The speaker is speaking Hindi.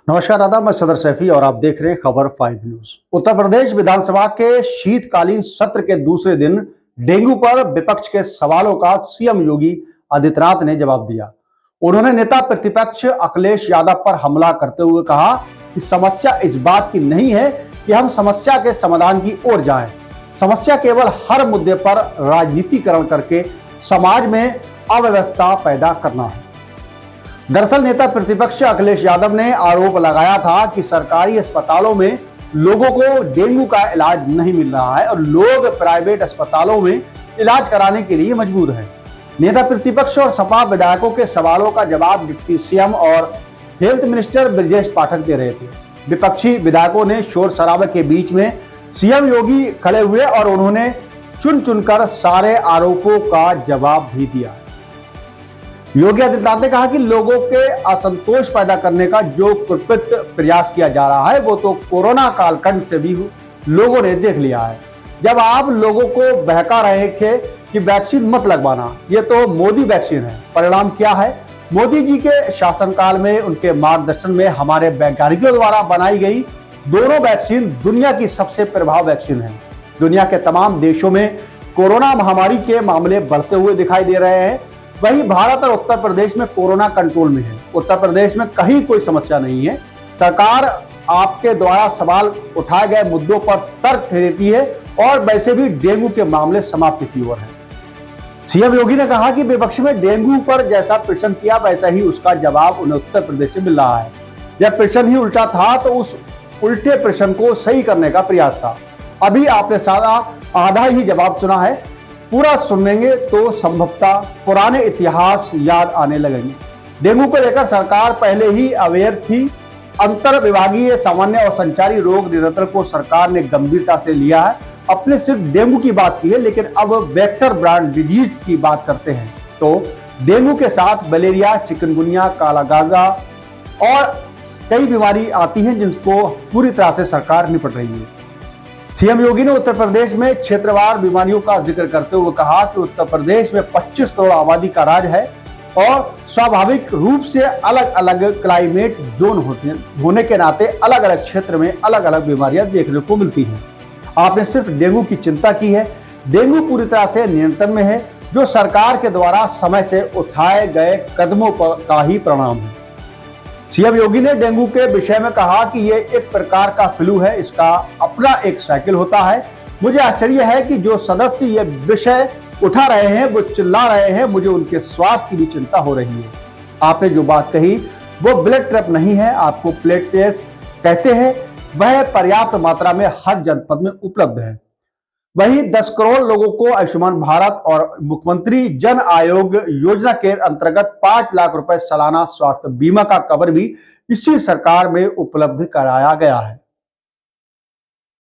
नमस्कार दादा, मैं सदर सैफी और आप देख रहे हैं खबर 5 न्यूज। उत्तर प्रदेश विधानसभा के शीतकालीन सत्र के दूसरे दिन डेंगू पर विपक्ष के सवालों का सीएम योगी आदित्यनाथ ने जवाब दिया। उन्होंने नेता प्रतिपक्ष अखिलेश यादव पर हमला करते हुए कहा कि समस्या इस बात की नहीं है कि हम समस्या के समाधान की ओर जाएं। समस्या केवल हर मुद्दे पर राजनीतिकरण करके समाज में अव्यवस्था पैदा करना है। दरअसल नेता प्रतिपक्ष अखिलेश यादव ने आरोप लगाया था कि सरकारी अस्पतालों में लोगों को डेंगू का इलाज नहीं मिल रहा है और लोग प्राइवेट अस्पतालों में इलाज कराने के लिए मजबूर हैं। नेता प्रतिपक्ष और सपा विधायकों के सवालों का जवाब डिप्टी सीएम और हेल्थ मिनिस्टर ब्रजेश पाठक दे रहे थे। विपक्षी विधायकों ने शोर शराबे के बीच में सीएम योगी खड़े हुए और उन्होंने चुन चुनकर सारे आरोपों का जवाब भी दिया। योगी आदित्यनाथ ने कहा कि लोगों के असंतोष पैदा करने का जो कुत्सित प्रयास किया जा रहा है वो तो कोरोना कालखंड से भी लोगों ने देख लिया है। जब आप लोगों को बहका रहे थे कि वैक्सीन मत लगवाना, ये तो मोदी वैक्सीन है। परिणाम क्या है? मोदी जी के शासनकाल में उनके मार्गदर्शन में हमारे वैज्ञानिकों द्वारा बनाई गई दोनों वैक्सीन दुनिया की सबसे प्रभावी वैक्सीन है। दुनिया के तमाम देशों में कोरोना महामारी के मामले बढ़ते हुए दिखाई दे रहे हैं। वहीं भारत और उत्तर प्रदेश में कोरोना कंट्रोल में है। उत्तर प्रदेश में कहीं कोई समस्या नहीं है। सरकार आपके द्वारा सवाल उठाए गए मुद्दों पर तर्क देती है और वैसे भी डेंगू के मामले समाप्ति की ओर है। सीएम योगी ने कहा कि विपक्ष में डेंगू पर जैसा प्रश्न किया वैसा ही उसका जवाब उन्हें उत्तर प्रदेश से मिल रहा है। जब प्रश्न ही उल्टा था तो उस उल्टे प्रश्न को सही करने का प्रयास था। अभी आपने सादा आधा ही जवाब सुना है। पूरा सुनेंगे तो संभवतः पुराने इतिहास याद आने लगेंगे। डेंगू को लेकर सरकार पहले ही अवेयर थी। अंतर विभागीय सामान्य और संचारी रोग नियंत्रण को सरकार ने गंभीरता से लिया है। अपने सिर्फ डेंगू की बात की है, लेकिन अब वेक्टर ब्रांड डिजीज की बात करते हैं तो डेंगू के साथ मलेरिया, चिकनगुनिया, कालागाजा और कई बीमारी आती हैं जिनको पूरी तरह से सरकार निपट रही है। सीएम योगी ने उत्तर प्रदेश में क्षेत्रवार बीमारियों का जिक्र करते हुए कहा कि उत्तर प्रदेश में 25 करोड़ आबादी का राज्य है और स्वाभाविक रूप से अलग अलग क्लाइमेट जोन होने के नाते अलग अलग क्षेत्र में अलग अलग बीमारियां देखने को मिलती हैं। आपने सिर्फ डेंगू की चिंता की है। डेंगू पूरी तरह से नियंत्रण में है, जो सरकार के द्वारा समय से उठाए गए कदमों का ही परिणाम है। सीएम योगी ने डेंगू के विषय में कहा कि ये एक प्रकार का फ्लू है, इसका अपना एक साइकिल होता है। मुझे आश्चर्य है कि जो सदस्य ये विषय उठा रहे हैं वो चिल्ला रहे हैं। मुझे उनके स्वास्थ्य की भी चिंता हो रही है। आपने जो बात कही वो ब्लड ट्रैप नहीं है, आपको प्लेटलेट्स कहते हैं, वह पर्याप्त मात्रा में हर जनपद में उपलब्ध है। वहीं 10 करोड़ लोगों को आयुष्मान भारत और मुख्यमंत्री जन आयोग योजना के अंतर्गत 5 लाख रुपए सालाना स्वास्थ्य बीमा का कवर भी इसी सरकार में उपलब्ध कराया गया है।